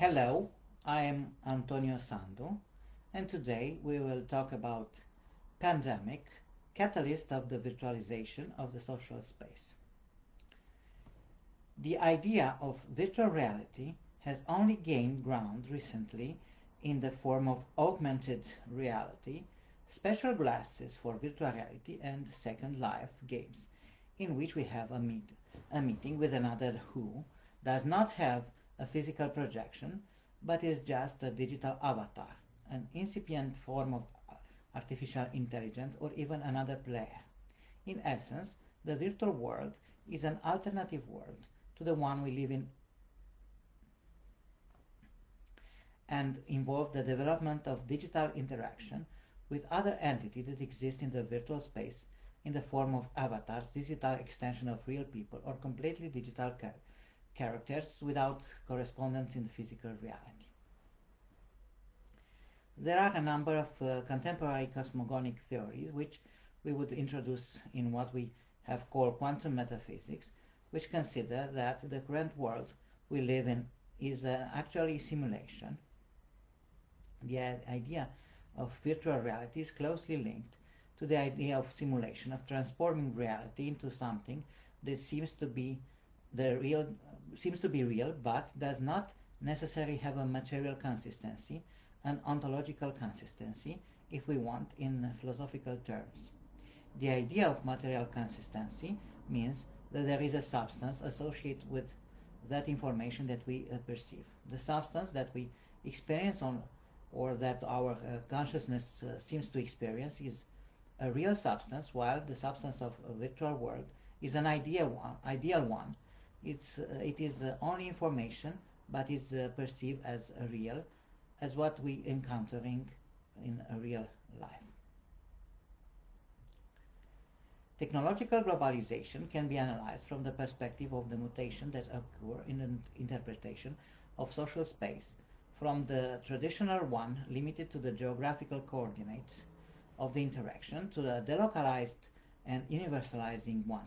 Hello, I am Antonio SANDU, and today we will talk about pandemic, catalyst of the virtualization of the social space. The idea of virtual reality has only gained ground recently in the form of augmented reality, special glasses for virtual reality, and Second Life games, in which we have a meeting with another who does not have a physical projection but is just a digital avatar, an incipient form of artificial intelligence, or even another player. In essence, the virtual world is an alternative world to the one we live in and involve the development of digital interaction with other entities that exist in the virtual space in the form of avatars, digital extension of real people, or completely digital characters without correspondence in physical reality. There are a number of contemporary cosmogonic theories which we would introduce in what we have called quantum metaphysics, which consider that the current world we live in is actually a simulation. The idea of virtual reality is closely linked to the idea of simulation, of transforming reality into something that seems to be real, but does not necessarily have a material consistency, an ontological consistency, if we want, in philosophical terms. The idea of material consistency means that there is a substance associated with that information that we perceive. The substance that we experience on, or that our consciousness seems to experience, is a real substance, while the substance of a virtual world is an ideal one. It is only information, but is perceived as real, as what we encountering in a real life. Technological globalization can be analyzed from the perspective of the mutation that occur in an interpretation of social space, from the traditional one limited to the geographical coordinates of the interaction to the delocalized and universalizing one.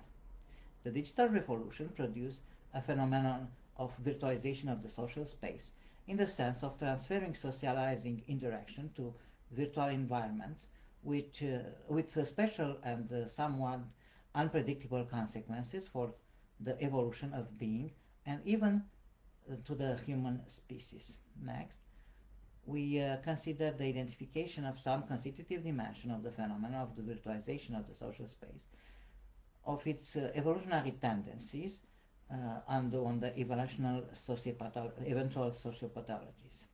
The digital revolution produced a phenomenon of virtualization of the social space in the sense of transferring socializing interaction to virtual environments, with special and somewhat unpredictable consequences for the evolution of being and even to the human species. Next, we consider the identification of some constitutive dimension of the phenomenon of the virtualization of the social space, of its evolutionary tendencies, and on the eventual sociopathologies.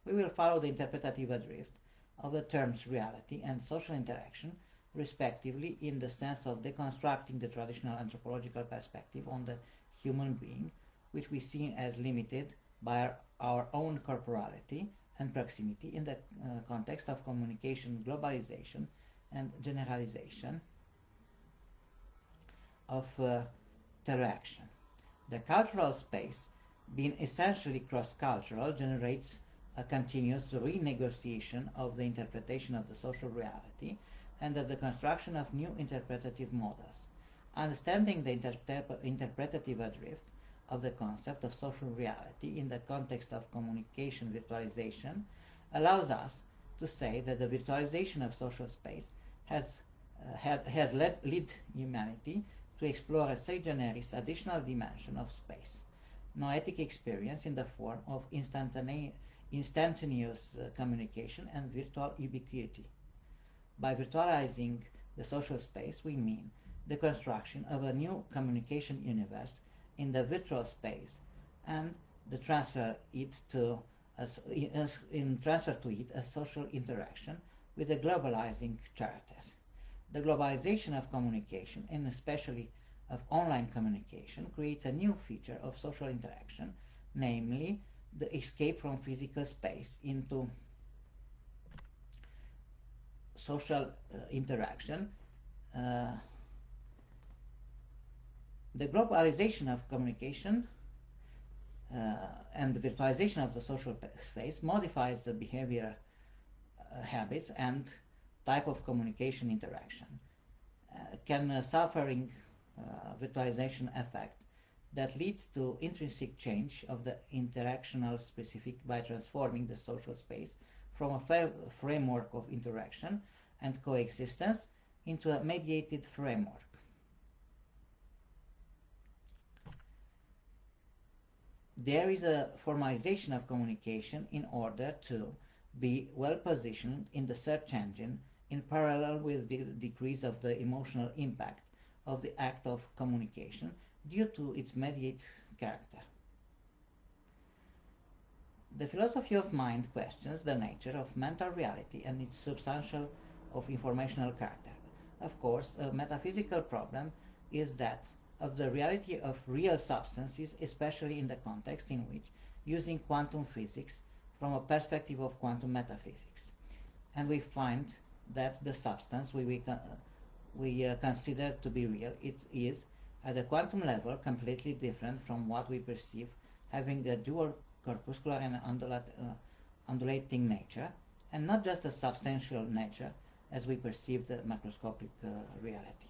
We will follow the interpretative drift of the terms reality and social interaction, respectively, in the sense of deconstructing the traditional anthropological perspective on the human being, which we see as limited by our own corporality and proximity in the context of communication, globalization, and generalization of interaction. The cultural space, being essentially cross-cultural, generates a continuous renegotiation of the interpretation of the social reality and of the construction of new interpretative models. Understanding the interpretative drift of the concept of social reality in the context of communication virtualization allows us to say that the virtualization of social space has led humanity to explore a sui generis additional dimension of space, noetic experience in the form of instantaneous communication and virtual ubiquity. By virtualizing the social space, we mean the construction of a new communication universe in the virtual space and the transfer to it a social interaction with a globalizing character. The globalization of communication, and especially of online communication, creates a new feature of social interaction, namely the escape from physical space into social interaction. The globalization of communication and the virtualization of the social space modifies the behavior habits and type of communication interaction. Can suffering virtualization affect that leads to intrinsic change of the interactional specific by transforming the social space from a framework of interaction and coexistence into a mediated framework. There is a formalization of communication in order to be well positioned in the search engine in parallel with the decrease of the emotional impact of the act of communication due to its mediate character. The philosophy of mind questions the nature of mental reality and its substantial of informational character. Of course, a metaphysical problem is that of the reality of real substances, especially in the context in which using quantum physics from a perspective of quantum metaphysics. And we find that the substance we consider to be real, it is at the quantum level completely different from what we perceive, having a dual corpuscular and undulating nature, and not just a substantial nature as we perceive the macroscopic reality.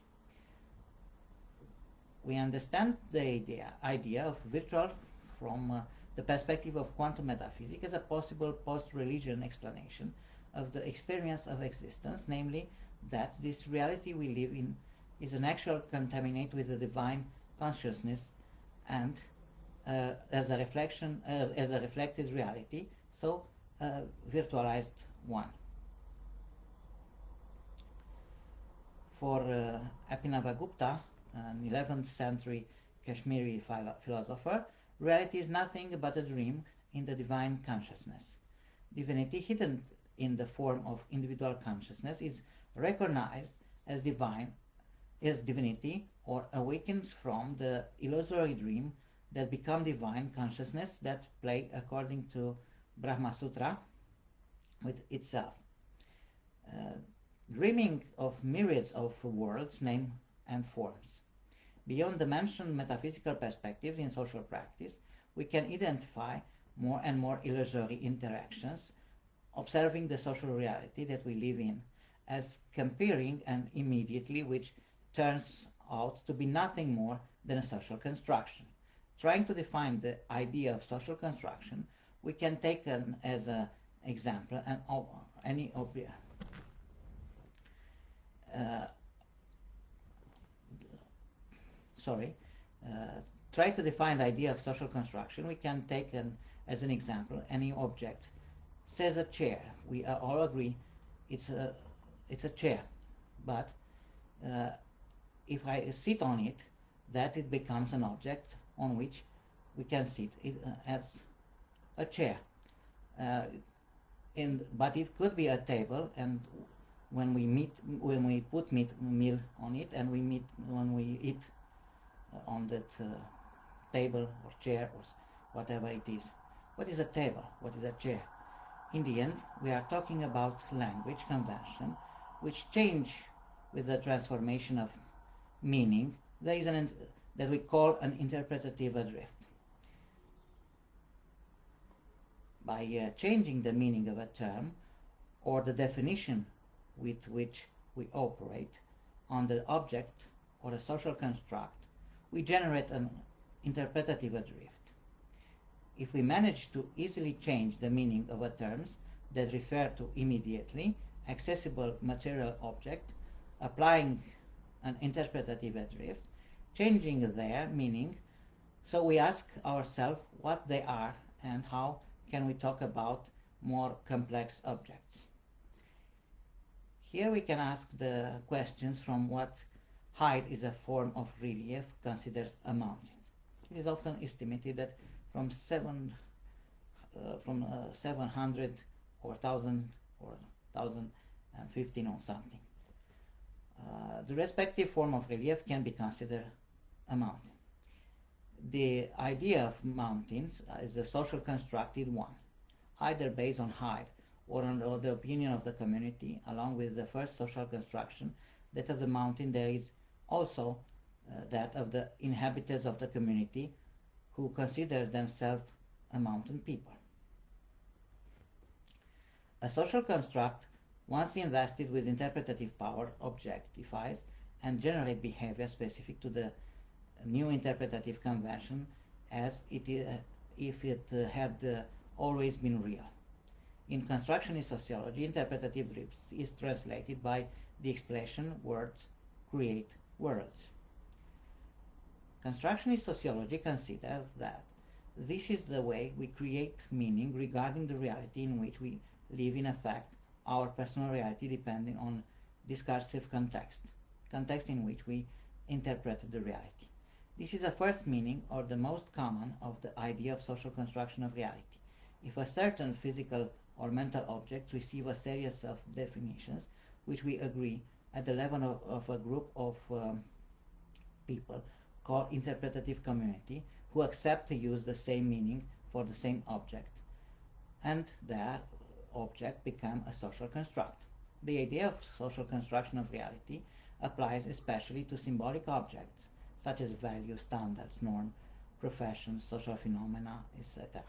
We understand the idea of virtual from the perspective of quantum metaphysics as a possible post-religion explanation of the experience of existence, namely that this reality we live in is an actual contaminate with the divine consciousness and as a reflected reality, so a virtualized one. For Abhinavagupta, an 11th century Kashmiri philosopher, reality is nothing but a dream in the divine consciousness. Divinity hidden in the form of individual consciousness is recognized as divinity, or awakens from the illusory dream that become divine consciousness that play according to Brahma Sutra with itself. Dreaming of myriads of worlds, name and forms. Beyond the mentioned metaphysical perspectives in social practice, we can identify more and more illusory interactions, observing the social reality that we live in as comparing and immediately, which turns out to be nothing more than a social construction. Trying to define the idea of social construction, we can take as an example any object. Try to define the idea of social construction, we can take as an example any object. Says a chair. We all agree it's a chair, but if I sit on it, that it becomes an object on which we can sit as a chair. But it could be a table, and when we put meal on it, and when we eat on that table or chair or whatever it is. What is a table? What is a chair? In the end, we are talking about language convention, which change with the transformation of meaning. There is that we call an interpretative adrift. By changing the meaning of a term or the definition with which we operate on the object or a social construct, we generate an interpretative adrift. If we manage to easily change the meaning of a terms that refer to immediately accessible material object, applying an interpretative adrift, changing their meaning, so we ask ourselves what they are and how can we talk about more complex objects. Here we can ask the questions from what height is a form of relief considered a mountain. It is often estimated that from 700 or 1000 or 1015 or something. The respective form of relief can be considered a mountain. The idea of mountains is a social constructed one, either based on height or on the opinion of the community, along with the first social construction, that of the mountain there is also that of the inhabitants of the community who consider themselves a mountain people. A social construct, once invested with interpretative power, objectifies and generates behavior specific to the new interpretative convention as if it had always been real. In constructionist sociology, interpretative risk is translated by the expression words create worlds. Constructionist sociology considers that this is the way we create meaning regarding the reality in which we live, in effect, our personal reality depending on discursive context in which we interpret the reality. This is the first meaning, or the most common, of the idea of social construction of reality. If a certain physical or mental object receive a series of definitions which we agree at the level of a group of people called interpretative community who accept to use the same meaning for the same object, and that object become a social construct. The idea of social construction of reality applies especially to symbolic objects such as values, standards, norms, professions, social phenomena, etc.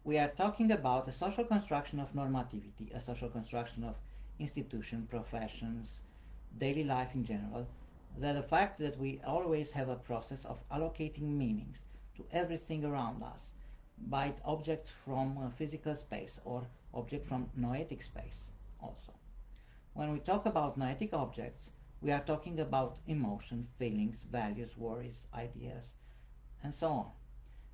We are talking about a social construction of normativity, a social construction of institutions, professions, daily life in general, the fact that we always have a process of allocating meanings to everything around us, by objects from physical space or object from noetic space also. When we talk about noetic objects, we are talking about emotion, feelings, values, worries, ideas, and so on.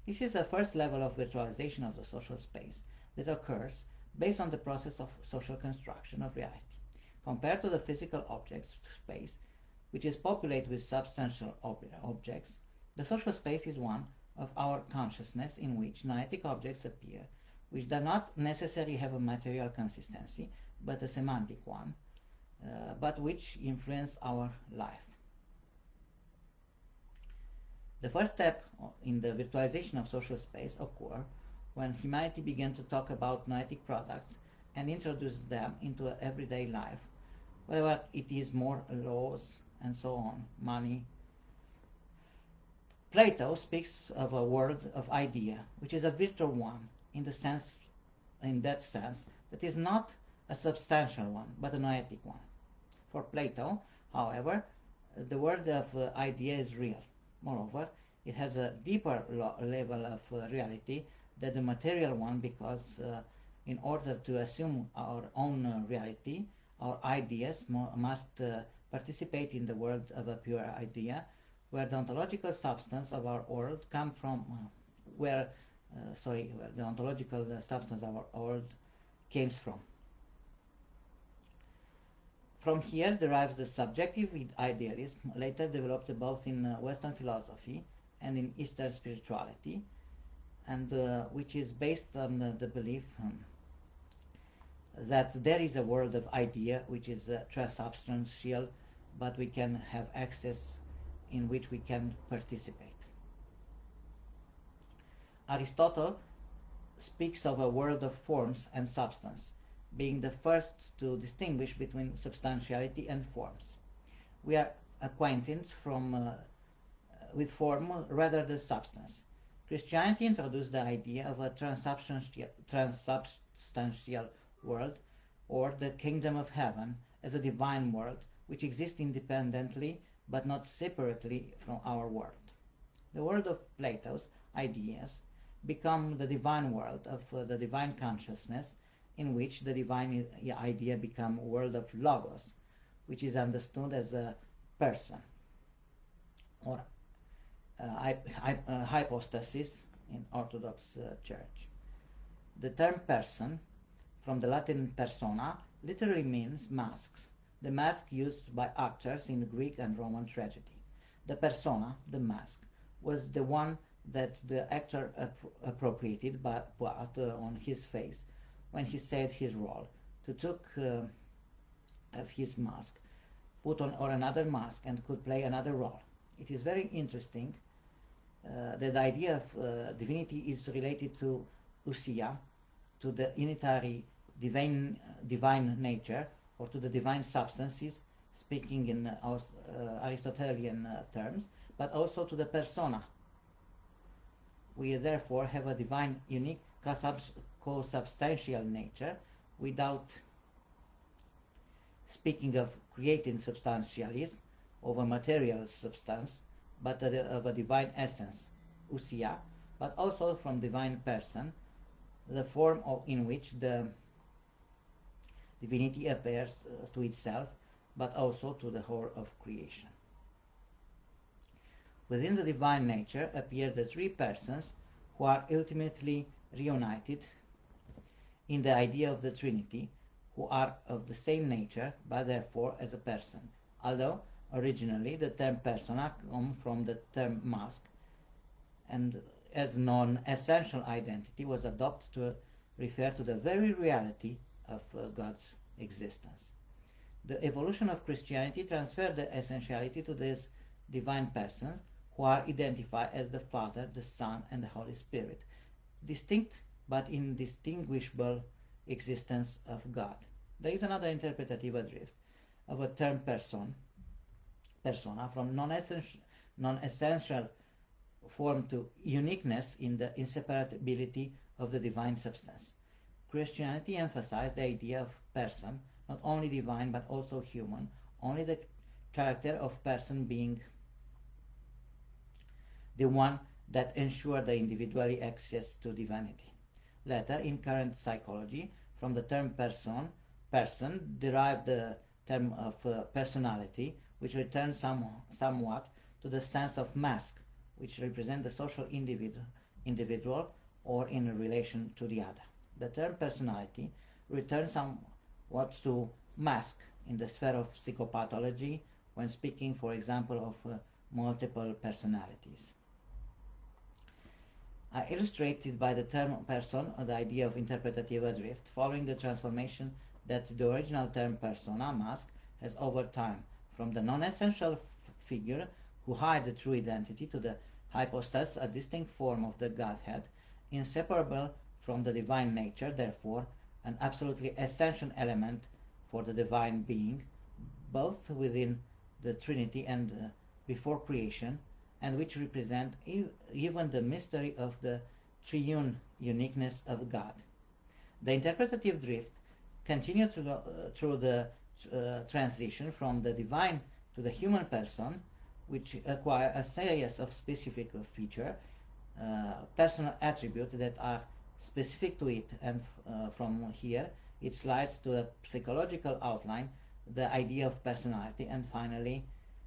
This is the first level of virtualization of the social space that occurs based on the process of social construction of reality. Compared to the physical object space, which is populated with substantial objects, the social space is one of our consciousness in which noetic objects appear, which do not necessarily have a material consistency, but a semantic one, but which influence our life. The first step in the virtualization of social space occurred when humanity began to talk about noetic products and introduce them into everyday life, whether it is more laws and so on, money. Plato speaks of a world of idea, which is a virtual one in that sense that is not a substantial one, but a noetic one. For Plato, however, the world of idea is real. Moreover, it has a deeper level of reality than the material one, because in order to assume our own reality, our ideas must participate in the world of a pure idea, where the ontological substance of our world come from, where the ontological substance of our world comes from. From here derives the subjective idealism, later developed both in Western philosophy and in Eastern spirituality, and which is based on the belief that there is a world of idea which is transubstantial, but we can have access, in which we can participate. Aristotle speaks of a world of forms and substance, being the first to distinguish between substantiality and forms. We are acquainted with form rather than substance. Christianity introduced the idea of a transubstantial world, or the kingdom of heaven, as a divine world which exists independently but not separately from our world. The world of Plato's ideas become the divine world of the divine consciousness, in which the divine idea become a world of logos, which is understood as a person, or hypostasis in Orthodox Church. The term person, from the Latin persona, literally means masks, the mask used by actors in Greek and Roman tragedy. The persona, the mask, was the one that the actor appropriated but on his face when he said his role, to took of his mask, put on or another mask, and could play another role. It is very interesting that the idea of divinity is related to ousia, to the unitary divine nature, or to the divine substances, speaking in Aristotelian terms, but also to the persona. We therefore have a divine, unique, co-substantial nature without speaking of creating substantialism over material substance, but of a divine essence, ousia, but also from divine person, the form in which the divinity appears to itself, but also to the whole of creation. Within the divine nature appear the three persons who are ultimately reunited in the idea of the Trinity, who are of the same nature, but therefore as a person, although originally the term persona comes from the term mask, and as non-essential identity was adopted to refer to the very reality of God's existence. The evolution of Christianity transferred the essentiality to these divine persons who are identified as the Father, the Son, and the Holy Spirit, distinct but indistinguishable existence of God. There is another interpretative drift of a term persona, from non-essential form to uniqueness in the inseparability of the divine substance. Christianity emphasized the idea of person, not only divine but also human, only the character of person being the one that ensured the individual access to divinity. Later, in current psychology, from the term person derived the term of personality, which returns somewhat to the sense of mask, which represent the social individual or in relation to the other. The term personality returns somewhat to mask in the sphere of psychopathology when speaking, for example, of multiple personalities. I illustrated by the term person the idea of interpretative drift following the transformation that the original term persona, mask, has over time from the non-essential figure who hide the true identity to the hypostasis, a distinct form of the Godhead, inseparable from the divine nature, therefore an absolutely essential element for the divine being, both within the Trinity and before creation, and which represent even the mystery of the triune uniqueness of God. The interpretative drift continued through the transition from the divine to the human person, which acquire a series of specific features, personal attributes that are specific to it, and from here it slides to a psychological outline, the idea of personality, and finally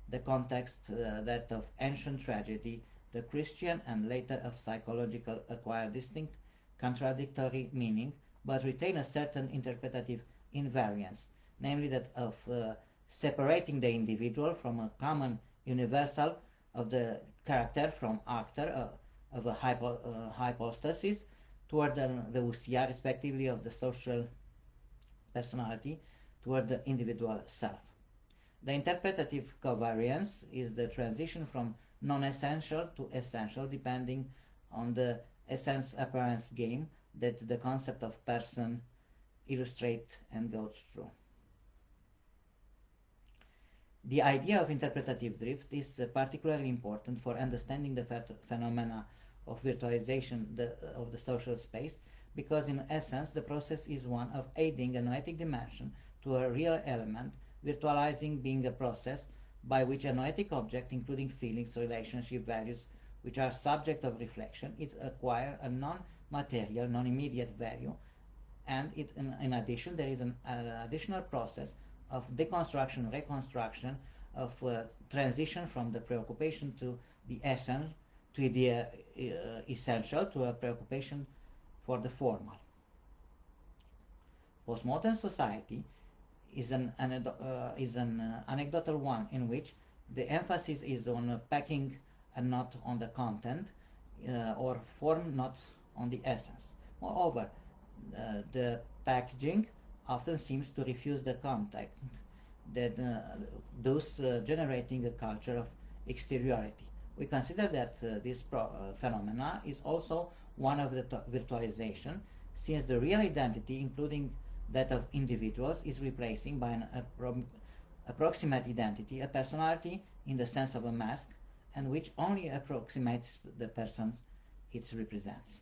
the context that of ancient tragedy, the Christian and later of psychological acquire distinct contradictory meaning, but retain a certain interpretative invariance, namely that of separating the individual from a common universal of the character from actor of a hypostasis toward the ousia, respectively, of the social personality toward the individual self. The interpretative covariance is the transition from non-essential to essential depending on the essence-appearance game that the concept of person illustrates and goes through. The idea of interpretative drift is particularly important for understanding the phenomena of virtualization of the social space, because in essence the process is one of adding a noetic dimension to a real element, virtualizing being a process by which a noetic object, including feelings, relationship, values, which are subject of reflection, it acquires a non-material, non-immediate value, and in addition there is an additional process of deconstruction, reconstruction, of transition from the preoccupation to the essence, to the essential, to a preoccupation for the formal. Postmodern society is an anecdotal one in which the emphasis is on packing and not on the content, or form not on the essence. Moreover, the packaging often seems to refuse the contact, that thus generating a culture of exteriority. We consider that this phenomena is also one of the virtualization, since the real identity, including that of individuals, is replacing by an approximate identity, a personality in the sense of a mask, and which only approximates the person it represents.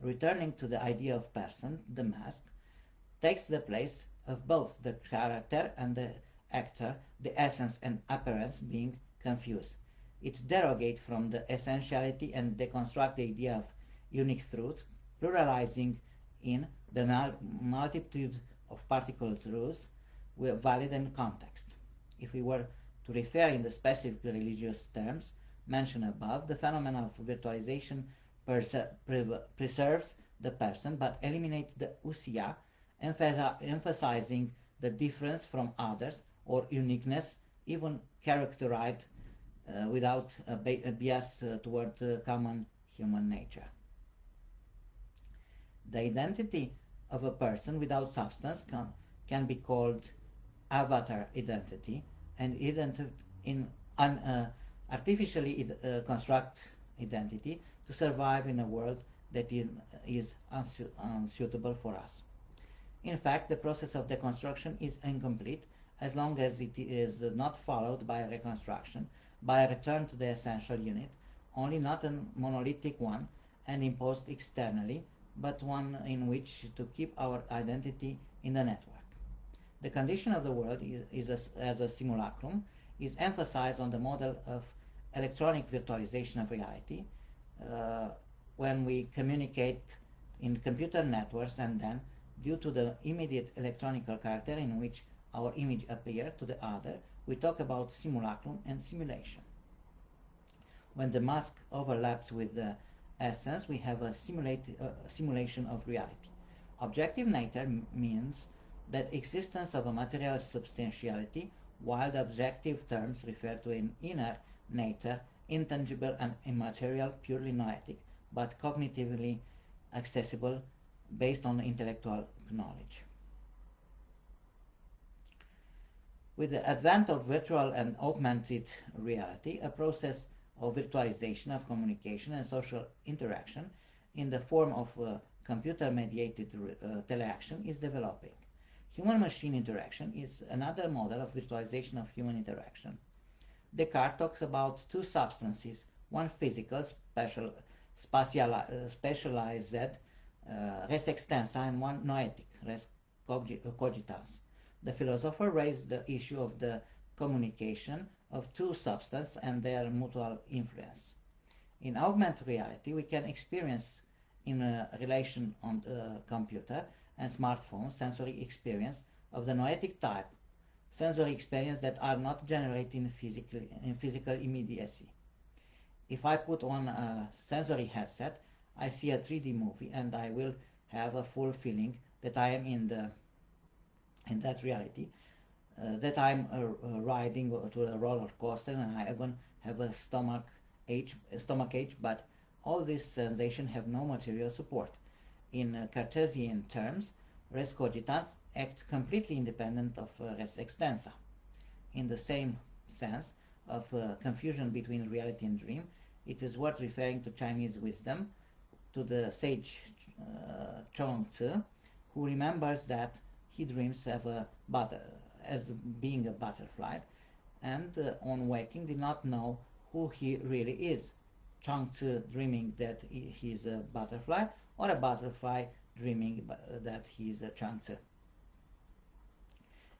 Returning to the idea of person, the mask takes the place of both the character and the actor, the essence and appearance being confused. It derogates from the essentiality and deconstructs the idea of unique truth, pluralizing in the multitude of particular truths with valid and context. If we were to refer in the specific religious terms mentioned above, the phenomenon of virtualization preserves the person but eliminates the ousia, emphasizing the difference from others or uniqueness, even characterized without a bias toward common human nature. The identity of a person without substance can be called avatar identity, and an artificially construct identity to survive in a world that is unsuitable for us. In fact, the process of deconstruction is incomplete as long as it is not followed by a reconstruction, by a return to the essential unit, only not a monolithic one and imposed externally, but one in which to keep our identity in the network. The condition of the world as a simulacrum is emphasized on the model of electronic virtualization of reality when we communicate in computer networks, and then, due to the immediate electronic character in which our image appears to the other, we talk about simulacrum and simulation. When the mask overlaps with the essence, we have a simulation of reality. Objective nature means that existence of a material substantiality, while the objective terms refer to an inner nature, intangible and immaterial, purely noetic, but cognitively accessible based on intellectual knowledge. With the advent of virtual and augmented reality, a process of virtualization of communication and social interaction in the form of computer-mediated teleaction is developing. Human-machine interaction is another model of virtualization of human interaction. Descartes talks about two substances, one physical, specialized, res extensa, and one noetic, res cogitans. The philosopher raised the issue of the communication of two substances and their mutual influence. In augmented reality, we can experience in a relation on the computer and smartphone sensory experience of the noetic type, sensory experience that are not generated in physical immediacy. If I put on a sensory headset, I see a 3D movie and I will have a full feeling that I am in that reality, that I'm riding to a roller coaster, and I even have a stomach ache, but all these sensations have no material support. In Cartesian terms, res cogitans act completely independent of res extensa. In the same sense of confusion between reality and dream, it is worth referring to Chinese wisdom, to the sage Chuang-Tzu, who remembers that he dreams as being a butterfly, and on waking did not know who he really is. Chuang-Tzu dreaming that he is a butterfly, or a butterfly dreaming that he is a Chuang-Tzu.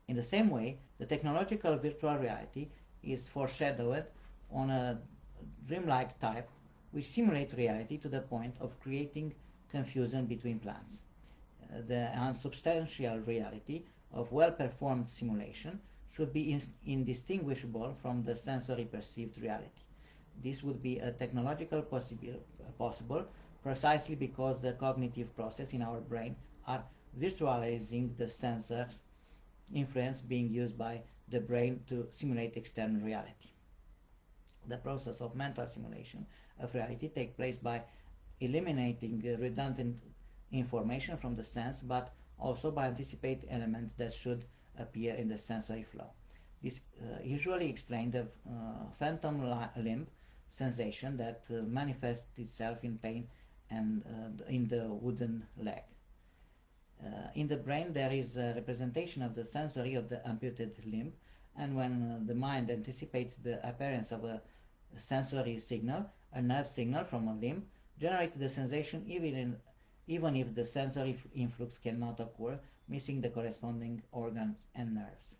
In the same way, the technological virtual reality is foreshadowed on a dreamlike type which simulates reality to the point of creating confusion between plans. The unsubstantial reality of well-performed simulation should be indistinguishable from the sensory perceived reality. This would be a technological possible precisely because the cognitive process in our brain are virtualizing the sensors influence being used by the brain to simulate external reality. The process of mental simulation of reality takes place by eliminating redundant information from the sense, but also by anticipating elements that should appear in the sensory flow. This usually explains the phantom limb sensation that manifests itself in pain and in the wooden leg. In the brain there is a representation of the sensory of the amputated limb, and when the mind anticipates the appearance of a sensory signal, a nerve signal from a limb generates the sensation even if the sensory influx cannot occur, missing the corresponding organs and nerves.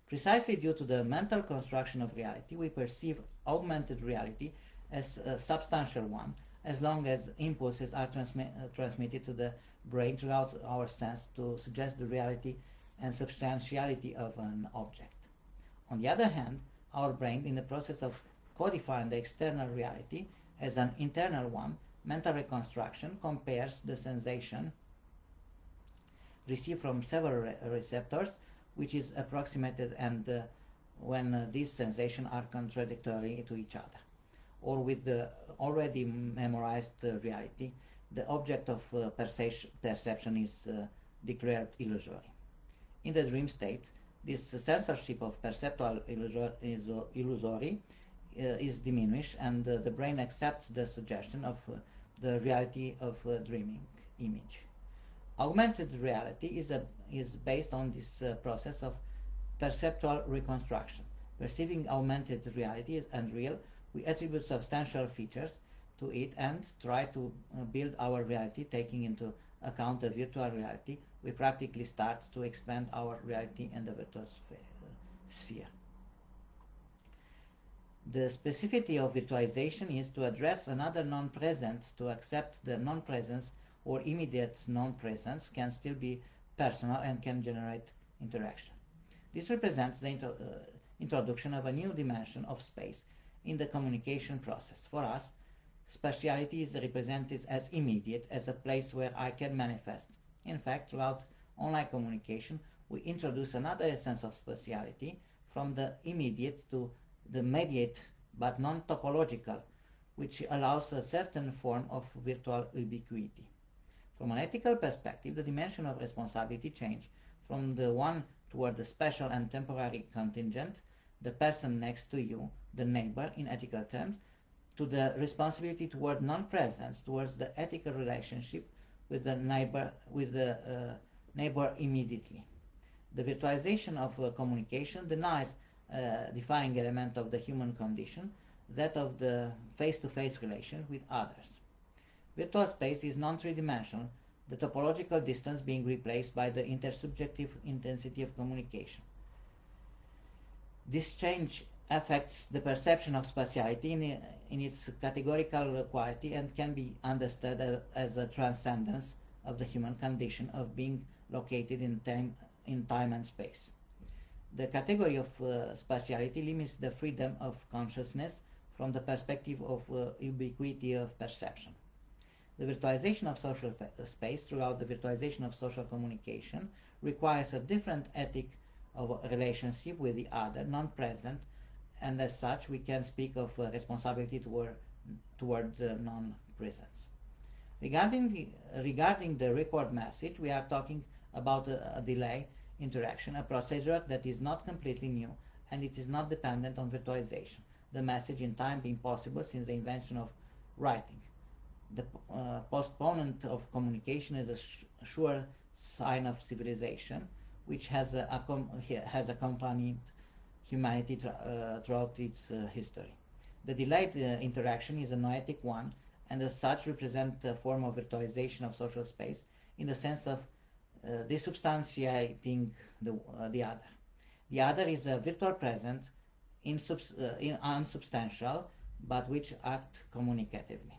Precisely due to the mental construction of reality, we perceive augmented reality as a substantial one, as long as impulses are transmitted to the brain throughout our sense to suggest the reality and substantiality of an object. On the other hand, our brain, in the process of codifying the external reality as an internal one, mental reconstruction compares the sensation received from several receptors, which is approximated, and when these sensations are contradictory to each other, or with the already memorized reality, the object of perception is declared illusory. In the dream state, this censorship of perceptual illusory is diminished, and the brain accepts the suggestion of the reality of dreaming image. Augmented reality is based on this process of perceptual reconstruction. Perceiving augmented reality as unreal, we attribute substantial features to it and try to build our reality taking into account the virtual reality. We practically start to expand our reality in the virtual sphere. The specificity of virtualization is to address another non-present, to accept the non-presence or immediate non-presence can still be personal and can generate interaction. This represents the introduction of a new dimension of space in the communication process. For us, spatiality is represented as immediate, as a place where I can manifest. In fact, throughout online communication, we introduce another essence of spatiality, from the immediate to the mediate but non-topological, which allows a certain form of virtual ubiquity. From an ethical perspective, the dimension of responsibility changes from the one toward the special and temporary contingent, the person next to you, the neighbor in ethical terms, to the responsibility toward non-presence, towards the ethical relationship with the neighbor immediately. The virtualization of communication denies defining element of the human condition, that of the face-to-face relation with others. Virtual space is non-three-dimensional, the topological distance being replaced by the intersubjective intensity of communication. This change affects the perception of spatiality in its categorical quality and can be understood as a transcendence of the human condition of being located in time and space. The category of spatiality limits the freedom of consciousness from the perspective of ubiquity of perception. The virtualization of social space throughout the virtualization of social communication requires a different ethic of relationship with the other, non-present, and as such we can speak of responsibility towards non-presence. Regarding the record message, we are talking about a delay interaction, a procedure that is not completely new, and it is not dependent on virtualization, the message in time being possible since the invention of writing. The postponement of communication is a sure sign of civilization, which has accompanied humanity throughout its history. The delayed interaction is a noetic one, and as such represents a form of virtualization of social space in the sense of desubstantiating the other. The other is a virtual presence, unsubstantial, but which act communicatively.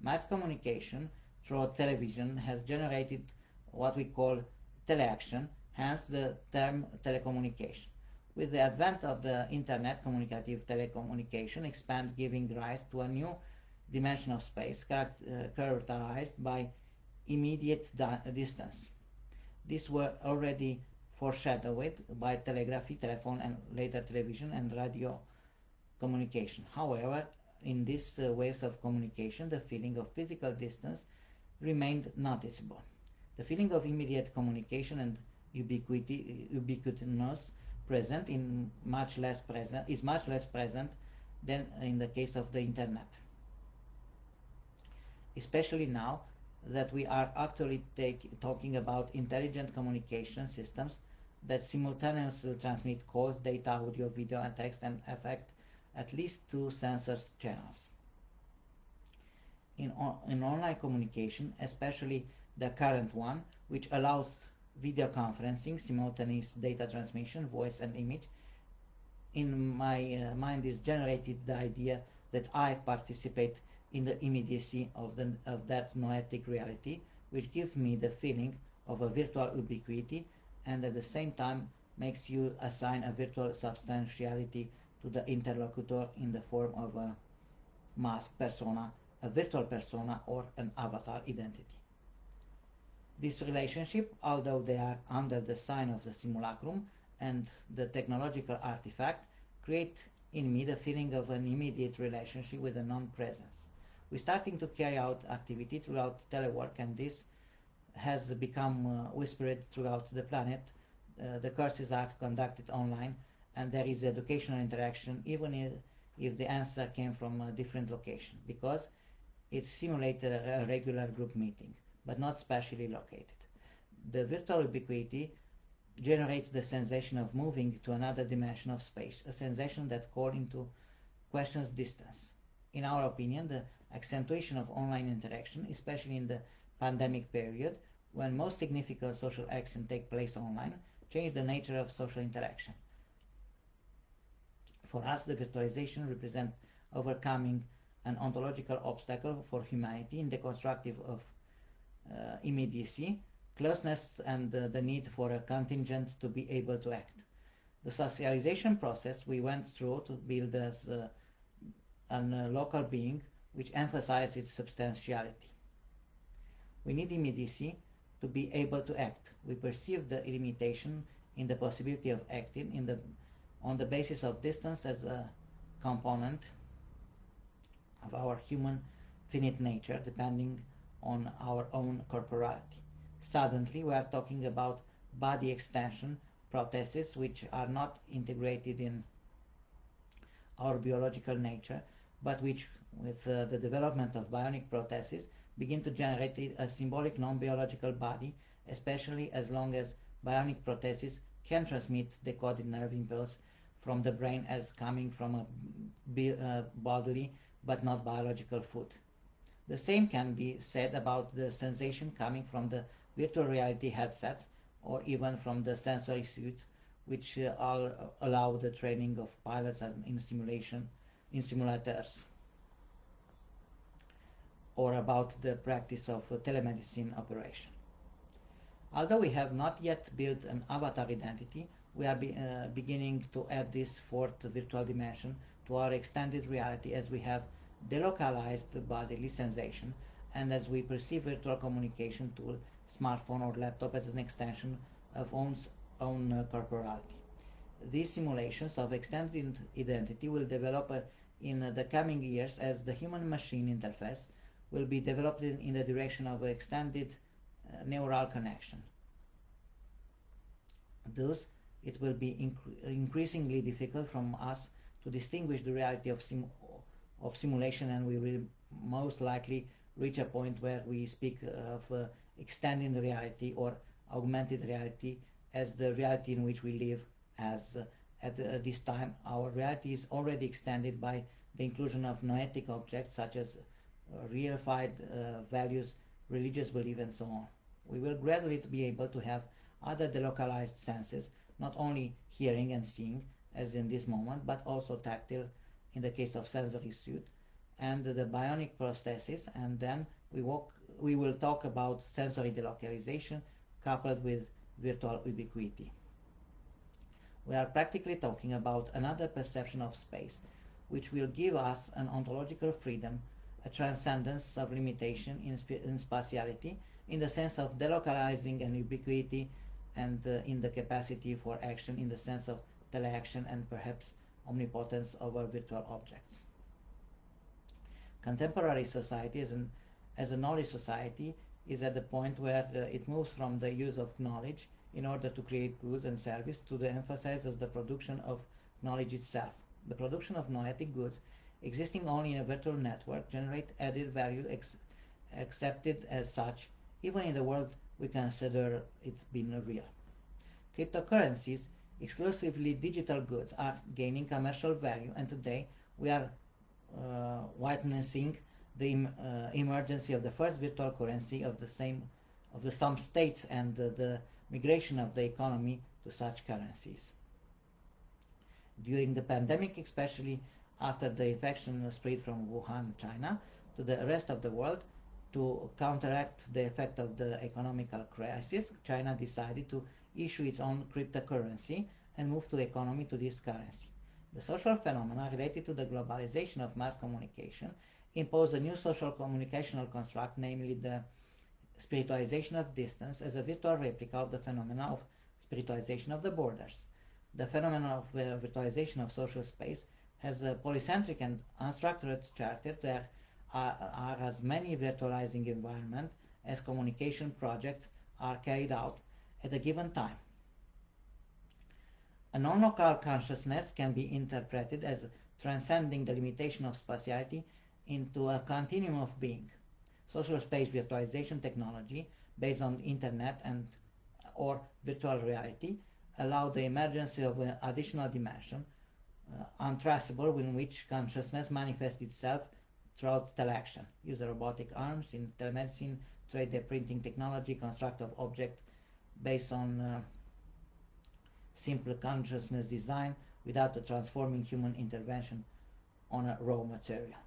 Mass communication through television has generated what we call teleaction, hence the term telecommunication. With the advent of the internet, communicative telecommunication expands, giving rise to a new dimension of space characterized by immediate distance. These were already foreshadowed by telegraphy, telephone, and later television and radio communication. However, in these waves of communication, the feeling of physical distance remained noticeable. The feeling of immediate communication and ubiquitous present is much less present than in the case of the internet. Especially now that we are actually talking about intelligent communication systems that simultaneously transmit calls, data, audio, video, and text, and affect at least two sensors channels. in online communication, especially the current one, which allows video conferencing, simultaneous data transmission, voice and image. In my mind is generated the idea that I participate in the immediacy of that noetic reality, which gives me the feeling of a virtual ubiquity and at the same time makes you assign a virtual substantiality to the interlocutor in the form of a masked persona, a virtual persona, or an avatar identity. This relationship, although they are under the sign of the simulacrum and the technological artifact, create in me the feeling of an immediate relationship with a non-presence. We're starting to carry out activity throughout telework, and this has become whispered throughout the planet. The courses are conducted online, and there is educational interaction, even if the answer came from a different location, because it simulates a regular group meeting, but not spatially located. The virtual ubiquity generates the sensation of moving to another dimension of space, a sensation that calls into questions distance. In our opinion, the accentuation of online interaction, especially in the pandemic period, when most significant social actions take place online, changed the nature of social interaction. For us, the virtualization represents overcoming an ontological obstacle for humanity in the constructive of immediacy, closeness, and the need for a contingent to be able to act. The socialization process we went through to build as a local being which emphasizes its substantiality. We need immediacy to be able to act. We perceive the limitation in the possibility of acting on the basis of distance as a component of our human finite nature, depending on our own corporality. Suddenly, we are talking about body extension prostheses which are not integrated in our biological nature, but which, with the development of bionic prostheses, begin to generate a symbolic non-biological body, especially as long as bionic prostheses can transmit decoded nerve impulse from the brain as coming from a bodily but not biological food. The same can be said about the sensation coming from the virtual reality headsets or even from the sensory suits, which allow the training of pilots in simulators, or about the practice of telemedicine operation. Although we have not yet built an avatar identity, we are beginning to add this fourth virtual dimension to our extended reality as we have delocalized the bodily sensation and as we perceive virtual communication tool, smartphone or laptop as an extension of one's own corporality. These simulations of extended identity will develop in the coming years as the human-machine interface will be developed in the direction of extended neural connection. Thus, it will be increasingly difficult from us to distinguish the reality of simulation, and we will most likely reach a point where we speak of extending reality or augmented reality as the reality in which we live, as at this time our reality is already extended by the inclusion of noetic objects such as reified values, religious belief, and so on. We will gradually be able to have other delocalized senses, not only hearing and seeing as in this moment, but also tactile in the case of sensory suit and the bionic prosthesis, and then we will talk about sensory delocalization coupled with virtual ubiquity. We are practically talking about another perception of space, which will give us an ontological freedom, a transcendence of limitation in spatiality, in the sense of delocalizing and ubiquity, and in the capacity for action in the sense of teleaction and perhaps omnipotence over virtual objects. Contemporary society, as a knowledge society, is at the point where it moves from the use of knowledge in order to create goods and service to the emphasis of the production of knowledge itself. The production of noetic goods existing only in a virtual network generate added value accepted as such, even in the world we consider it being real. Cryptocurrencies, exclusively digital goods, are gaining commercial value, and today we are witnessing the emergence of the first virtual currency of the some states and the migration of the economy to such currencies. During the pandemic, especially after the infection spread from Wuhan, China, to the rest of the world, to counteract the effect of the economical crisis, China decided to issue its own cryptocurrency and move the economy to this currency. The social phenomena related to the globalization of mass communication impose a new social communicational construct, namely the spiritualization of distance as a virtual replica of the phenomena of spiritualization of the borders. The phenomenon of virtualization of social space has a polycentric and unstructured character. There are as many virtualizing environments as communication projects are carried out at a given time. A non-local consciousness can be interpreted as transcending the limitation of spatiality into a continuum of being. Social space virtualization technology based on internet and or virtual reality allow the emergence of an additional dimension, untraceable, in which consciousness manifests itself throughout interaction. Use of robotic arms in telemedicine, 3D printing technology, construct of object based on simple consciousness design without a transforming human intervention on a raw material.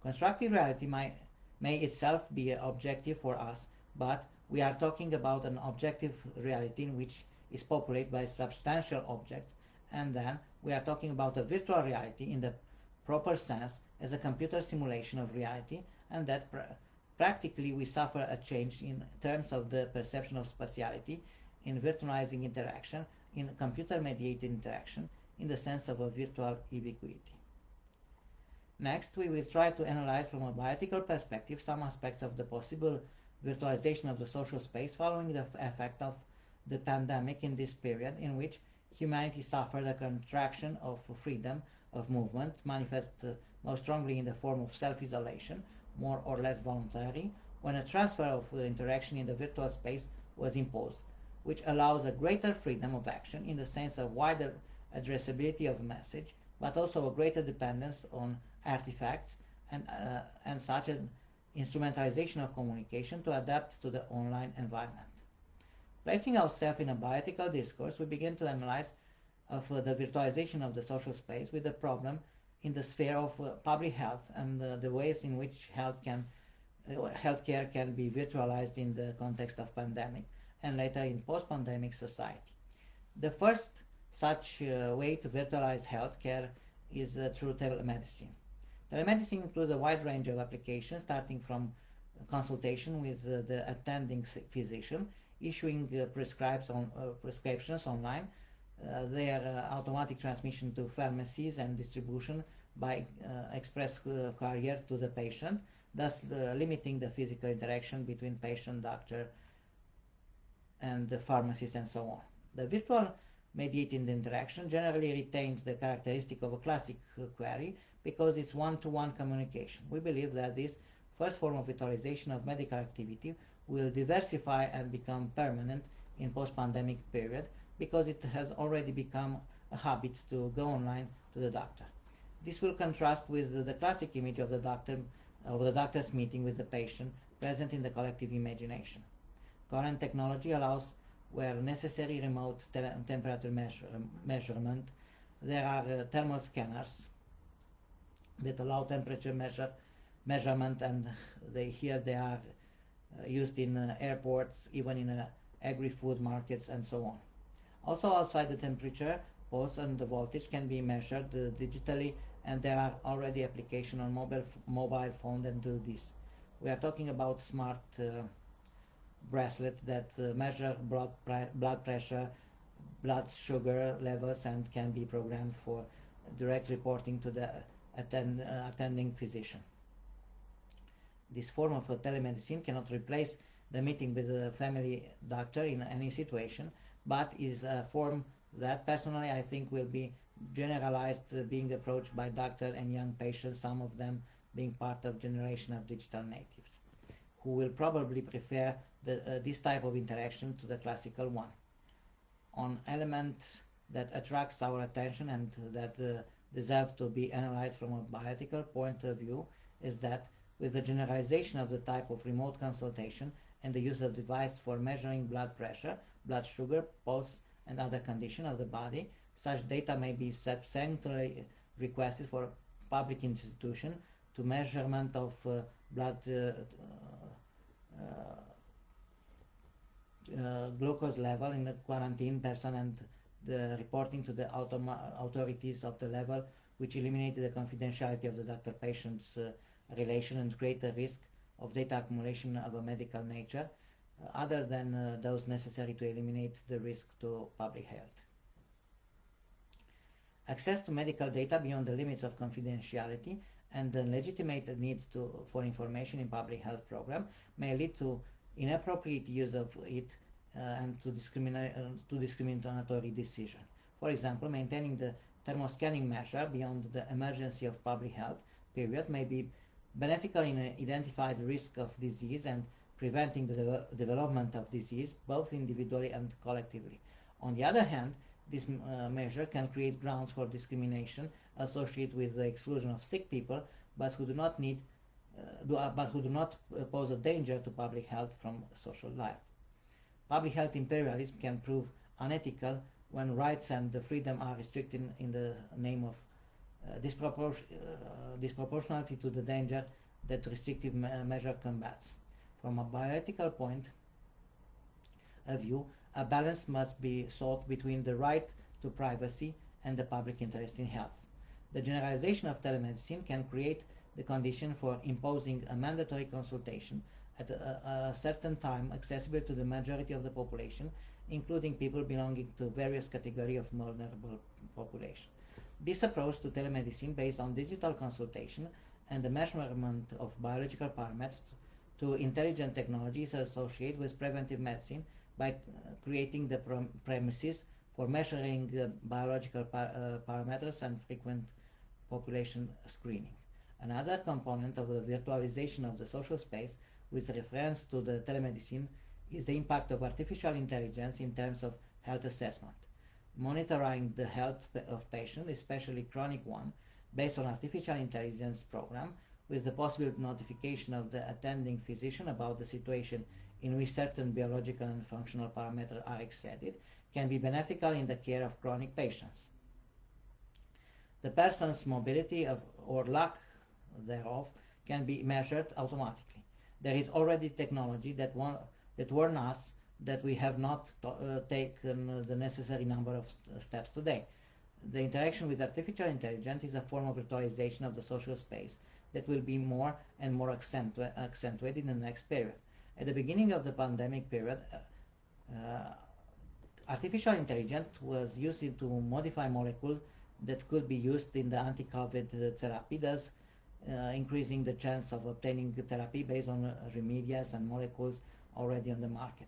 Constructive reality may itself be an objective for us, but we are talking about an objective reality in which is populated by substantial objects, and then we are talking about a virtual reality in the proper sense as a computer simulation of reality, and that practically we suffer a change in terms of the perception of spatiality in virtualizing interaction, in computer-mediated interaction, in the sense of a virtual ubiquity. Next, we will try to analyze from a bioethical perspective some aspects of the possible virtualization of the social space following the effect of the pandemic in this period in which humanity suffered a contraction of freedom of movement, manifest most strongly in the form of self-isolation, more or less voluntary, when a transfer of interaction in the virtual space was imposed, which allows a greater freedom of action in the sense of wider addressability of a message, but also a greater dependence on artifacts and such as instrumentalization of communication to adapt to the online environment. Placing ourselves in a bioethical discourse, we begin to analyze of the virtualization of the social space with the problem in the sphere of public health and the ways in which healthcare can be virtualized in the context of pandemic and later in post-pandemic society. The first such way to virtualize healthcare is through telemedicine. Telemedicine includes a wide range of applications, starting from consultation with the attending physician, issuing prescriptions online, their automatic transmission to pharmacies and distribution by express courier to the patient, thus limiting the physical interaction between patient, doctor, and the pharmacist and so on. The virtual mediated interaction generally retains the characteristic of a classic query because it's one-to-one communication. We believe that this first form of virtualization of medical activity will diversify and become permanent in post-pandemic period because it has already become a habit to go online to the doctor. This will contrast with the classic image of the doctor's meeting with the patient present in the collective imagination. Current technology allows, where necessary, remote temperature measurement. There are thermal scanners that allow temperature measurement, and they are used in airports, even in agri-food markets, and so on. Also, outside the temperature, pulse and the voltage can be measured digitally, and there are already applications on mobile phone that do this. We are talking about smart bracelets that measure blood pressure, blood sugar levels, and can be programmed for direct reporting to the attending physician. This form of telemedicine cannot replace the meeting with a family doctor in any situation, but is a form that personally I think will be generalized, being approached by doctors and young patients, some of them being part of generation of digital natives, who will probably prefer this type of interaction to the classical one. An element that attracts our attention and that deserves to be analyzed from a bioethical point of view is that with the generalization of the type of remote consultation and the use of device for measuring blood pressure, blood sugar, pulse, and other conditions of the body. Such data may be subsequently requested for public institution to measurement of blood glucose level in a quarantine person and the reporting to the authorities of the level, which eliminated the confidentiality of the doctor-patient's relation and create a risk of data accumulation of a medical nature, other than those necessary to eliminate the risk to public health. Access to medical data beyond the limits of confidentiality and the legitimate needs for information in public health program may lead to inappropriate use of it and to discriminatory decision. For example, maintaining the thermoscanning measure beyond the emergency of public health period may be beneficial in identifying the risk of disease and preventing the development of disease both individually and collectively. On the other hand, this measure can create grounds for discrimination associated with the exclusion of sick people, but who do not pose a danger to public health from social life. Public health imperialism can prove unethical when rights and freedom are restricted in the name of disproportionality to the danger that restrictive measure combats. From a bioethical point of view, a balance must be sought between the right to privacy and the public interest in health. The generalization of telemedicine can create the condition for imposing a mandatory consultation at a certain time accessible to the majority of the population, including people belonging to various categories of vulnerable population. This approach to telemedicine based on digital consultation and the measurement of biological parameters to intelligent technologies associated with preventive medicine by creating the premises for measuring biological parameters and frequent population screening. Another component of the virtualization of the social space with reference to the telemedicine is the impact of artificial intelligence in terms of health assessment. Monitoring the health of patients, especially chronic one, based on artificial intelligence program with the possible notification of the attending physician about the situation in which certain biological and functional parameters are exceeded, can be beneficial in the care of chronic patients. The person's mobility or lack thereof can be measured automatically. There is already technology that warns us that we have not taken the necessary number of steps today. The interaction with artificial intelligence is a form of virtualization of the social space that will be more and more accentuated in the next period. At the beginning of the pandemic period, artificial intelligence was used to modify molecules that could be used in the anti-COVID therapy, thus increasing the chance of obtaining therapy based on remedies and molecules already on the market.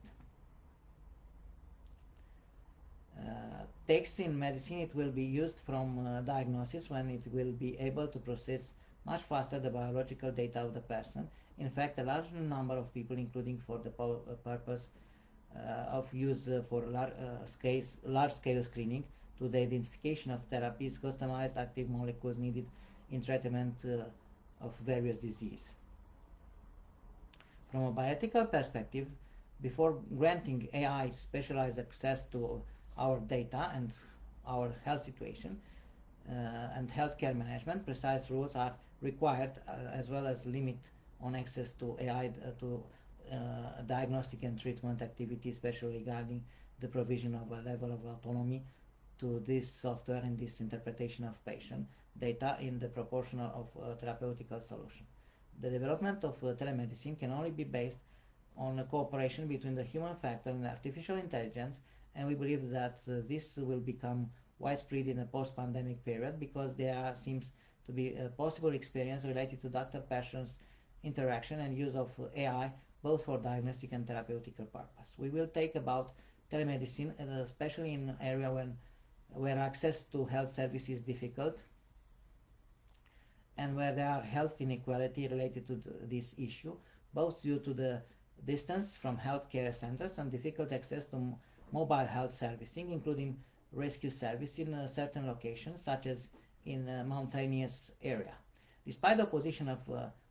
Text in medicine, it will be used from diagnosis when it will be able to process much faster the biological data of the person. In fact, a large number of people, including for the purpose of use for large-scale screening to the identification of therapies, customized active molecules needed in treatment of various diseases. From a bioethical perspective, before granting AI specialized access to our data and our health situation and healthcare management, precise rules are required as well as limit on access to AI to diagnostic and treatment activity, especially regarding the provision of a level of autonomy to this software and this interpretation of patient data in the proportional of therapeutical solution. The development of telemedicine can only be based on a cooperation between the human factor and artificial intelligence, and we believe that this will become widespread in a post-pandemic period because there seems to be a possible experience related to doctor-patient interaction and use of AI both for diagnostic and therapeutical purpose. We will take about telemedicine, especially in an area where access to health service is difficult and where there are health inequality related to this issue, both due to the distance from healthcare centers and difficult access to mobile health servicing, including rescue service in certain locations, such as in a mountainous area. Despite the opposition of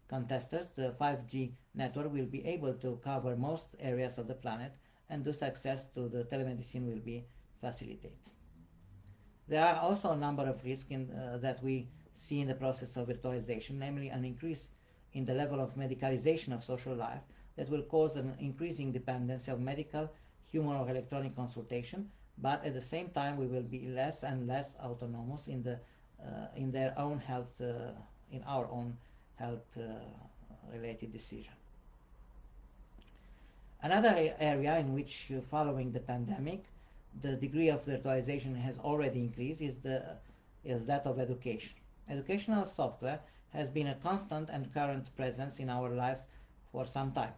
contesters, the 5G network will be able to cover most areas of the planet, and thus access to the telemedicine will be facilitated. There are also a number of risks that we see in the process of virtualization, namely an increase in the level of medicalization of social life that will cause an increasing dependency of medical, human or electronic consultation, but at the same time we will be less and less autonomous in their own health, in our own health related decision. Another area in which, following the pandemic, the degree of virtualization has already increased is that of education. Educational software has been a constant and current presence in our lives for some time.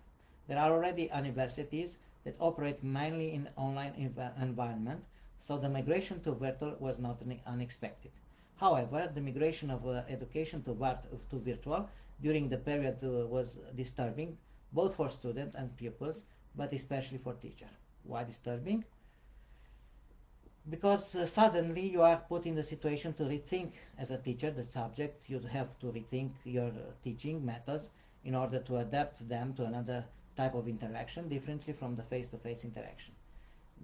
There are already universities that operate mainly in online environment, so the migration to virtual was not unexpected. However, the migration of education to virtual during the period was disturbing, both for students and pupils, but especially for teachers. Why disturbing? Because suddenly you are put in the situation to rethink as a teacher the subject. You have to rethink your teaching methods in order to adapt them to another type of interaction differently from the face-to-face interaction.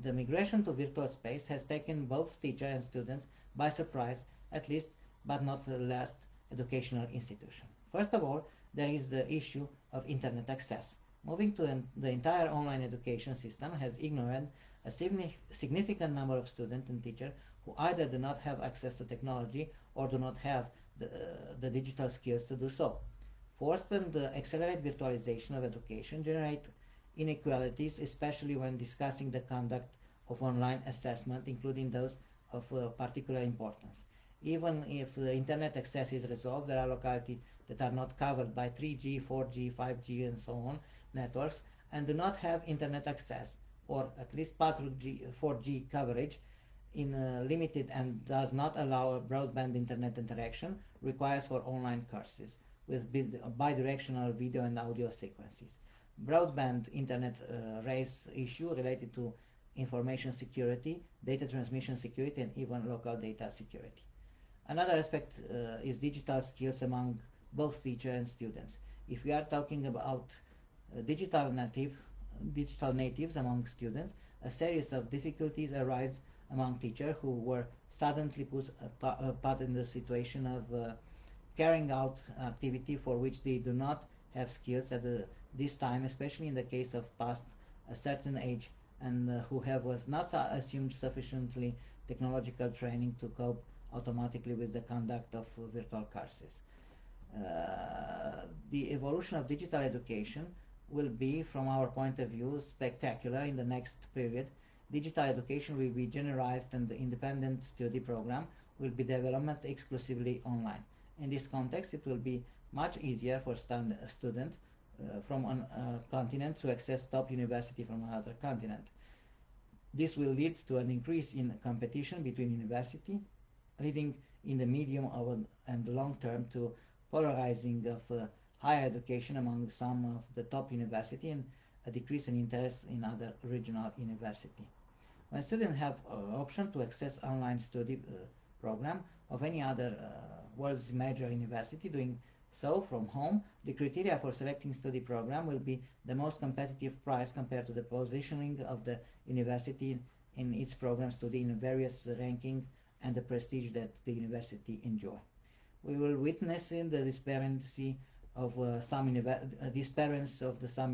The migration to virtual space has taken both teacher and students by surprise, at least, but not the last educational institution. First of all, there is the issue of internet access. Moving to the entire online education system has ignored a significant number of students and teachers who either do not have access to technology or do not have the digital skills to do so. Forced and accelerated virtualization of education generate inequalities, especially when discussing the conduct of online assessment, including those of particular importance. Even if the internet access is resolved, there are localities that are not covered by 3G, 4G, 5G, and so on networks and do not have internet access, or at least partial 4G coverage in limited and does not allow a broadband internet interaction requires for online courses with bidirectional video and audio sequences. Broadband internet raise issue related to information security, data transmission security, and even local data security. Another aspect is digital skills among both teachers and students. If we are talking about digital natives among students, a series of difficulties arise among teachers who were suddenly put in the situation of carrying out activity for which they do not have skills at this time, especially in the case of past a certain age and who have was not assumed sufficiently technological training to cope automatically with the conduct of virtual courses. The evolution of digital education will be, from our point of view, spectacular in the next period. Digital education will be generalized and the independent study program will be developed exclusively online. In this context, it will be much easier for students from a continent to access top university from another continent. This will lead to an increase in competition between universities, leading in the medium and long term to polarizing of higher education among some of the top university and a decrease in interest in other regional university. When students have option to access online study program of any other world's major university, doing so from home, the criteria for selecting study program will be the most competitive price compared to the positioning of the university in its program study in various rankings and the prestige that the university enjoy. We will witness in the disparity of some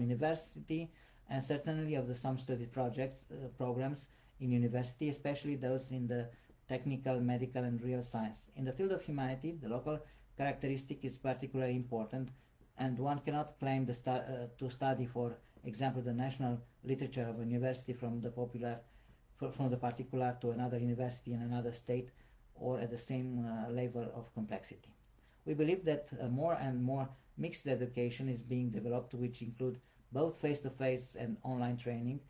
university and certainly of some study programs in university, especially those in the technical, medical, and real science. In the field of humanity, the local characteristic is particularly important, and one cannot claim to study, for example, the national literature of a university from the particular to another university in another state or at the same level of complexity. We believe that more and more mixed education is being developed, which include both face-to-face and online training,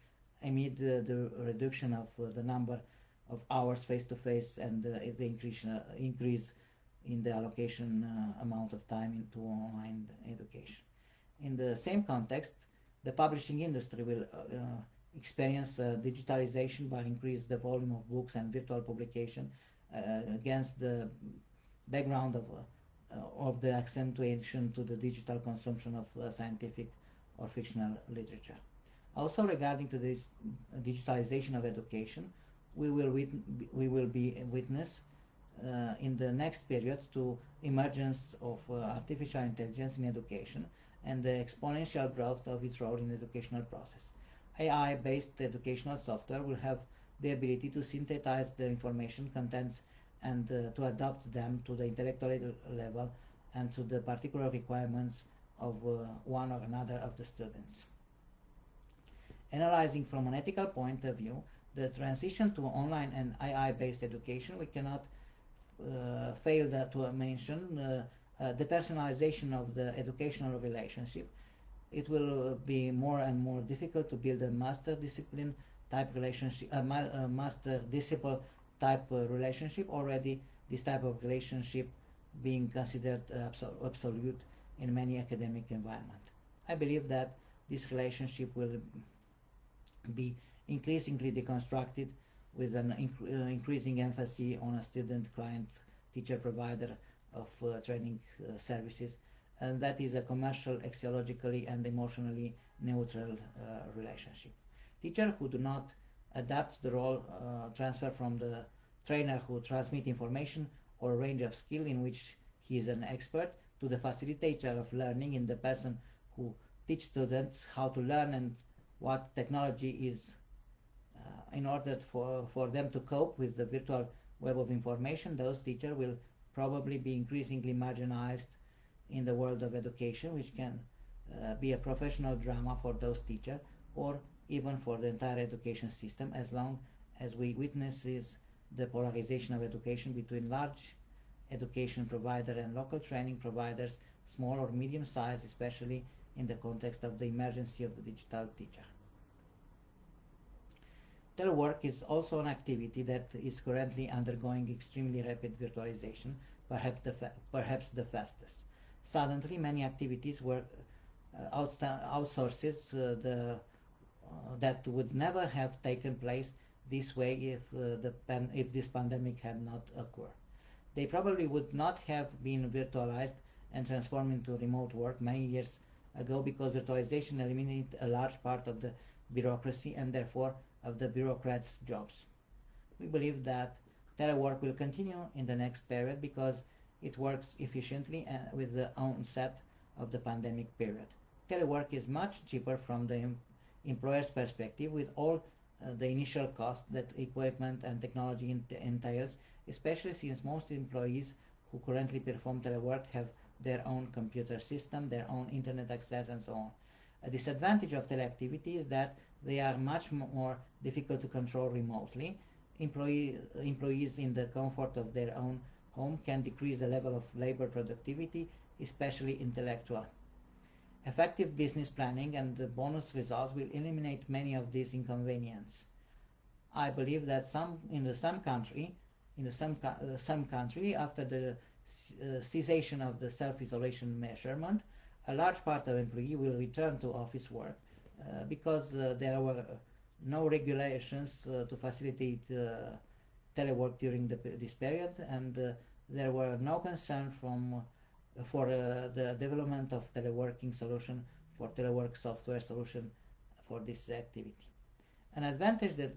amid the reduction of the number of hours face-to-face and the increase in the allocation amount of time into online education. In the same context, the publishing industry will experience digitalization by increase the volume of books and virtual publication against the background of of the accentuation to the digital consumption of scientific or fictional literature. Also, regarding to the digitalization of education, we will be witness in the next period to emergence of artificial intelligence in education and the exponential growth of its role in the educational process. AI-based educational software will have the ability to synthesize the information contents and to adapt them to the intellectual level and to the particular requirements of one or another of the students. Analyzing from an ethical point of view, the transition to online and AI-based education, we cannot fail to mention the personalization of the educational relationship. It will be more and more difficult to build a master discipline type relationship, a master disciple type relationship. Already, this type of relationship being considered absolute in many academic environments. I believe that this relationship will be increasingly deconstructed with an increasing emphasis on a student, client, teacher, provider of training services, and that is a commercial, axiologically, and emotionally neutral relationship. Teachers who do not adapt the role transfer from the trainer who transmit information or range of skill in which he is an expert to the facilitator of learning in the person who teach students how to learn and what technology is in order for them to cope with the virtual web of information. Those teachers will probably be increasingly marginalized in the world of education, which can be a professional drama for those teachers or even for the entire education system, as long as we witness the polarization of education between large education provider and local training providers, small or medium size, especially in the context of the emergency of the digital teacher. Telework is also an activity that is currently undergoing extremely rapid virtualization, perhaps the fastest. Suddenly, many activities were outsources that would never have taken place this way if this pandemic had not occurred. They probably would not have been virtualized and transformed into remote work many years ago because virtualization eliminated a large part of the bureaucracy and therefore of the bureaucrats' jobs. We believe that telework will continue in the next period because it works efficiently with the onset of the pandemic period. Telework is much cheaper from the employer's perspective with all the initial cost that equipment and technology entails, especially since most employees who currently perform telework have their own computer system, their own internet access, and so on. A disadvantage of teleactivity is that they are much more difficult to control remotely. Employees in the comfort of their own home can decrease the level of labor productivity, especially intellectual. Effective business planning and the bonus results will eliminate many of these inconveniences. I believe that in some country, after the cessation of the self-isolation measurement, a large part of employees will return to office work because there were no regulations to facilitate telework during this period, and there were no concern for the development of teleworking solution, for telework software solution for this activity. An advantage that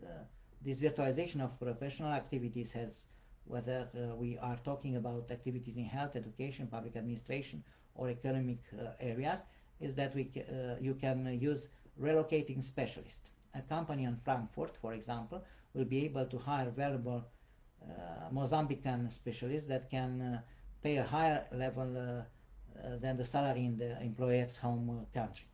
this virtualization of professional activities has, whether we are talking about activities in health, education, public administration, or economic areas, is that you can use relocating specialists. A company in Frankfurt, for example, will be able to hire valuable Mozambican specialists that can pay a higher level than the salary in the employer's home country.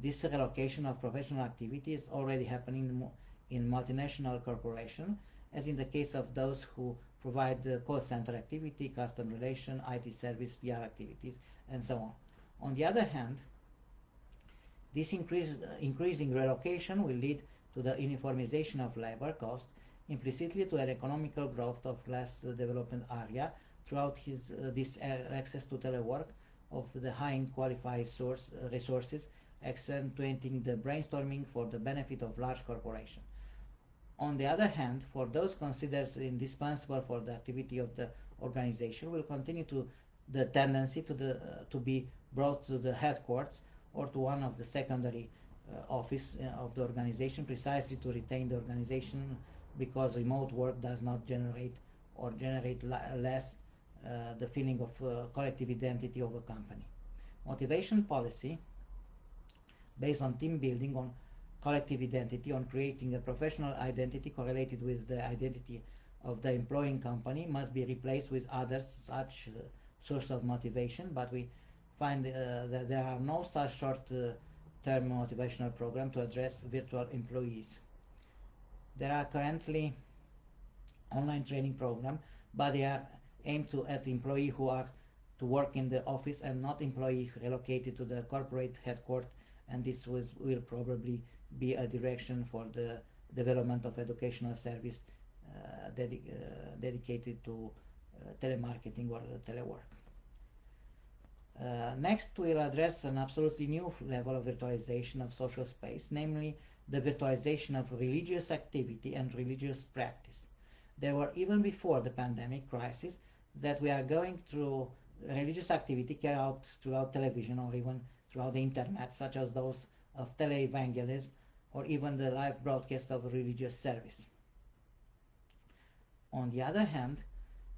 This relocation of professional activity is already happening in multinational corporations, as in the case of those who provide call center activity, customer relation, IT service, PR activities, and so on. On the other hand, this increasing relocation will lead to the uniformization of labor cost, implicitly to an economical growth of less developed area throughout this access to telework of the high qualified resources, accentuating the brainstorming for the benefit of large corporations. On the other hand, for those considered indispensable for the activity of the organization, will continue to the tendency to be brought to the headquarters or to one of the secondary office of the organization, precisely to retain the organization, because remote work does not generate or generate less the feeling of collective identity of a company. Motivation policy based on team building, on collective identity, on creating a professional identity correlated with the identity of the employing company must be replaced with others such source of motivation, but we find that there are no such short-term motivational program to address virtual employees. There are currently online training program, but they are aimed at employees who are to work in the office and not employees relocated to the corporate headquarters, and this will probably be a direction for the development of educational service dedicated to telemarketing or telework. Next, we'll address an absolutely new level of virtualization of social space, namely the virtualization of religious activity and religious practice. There were, even before the pandemic crisis, that we are going through religious activity carried out throughout television or even throughout the internet, such as those of televangelism or even the live broadcast of a religious service. On the other hand,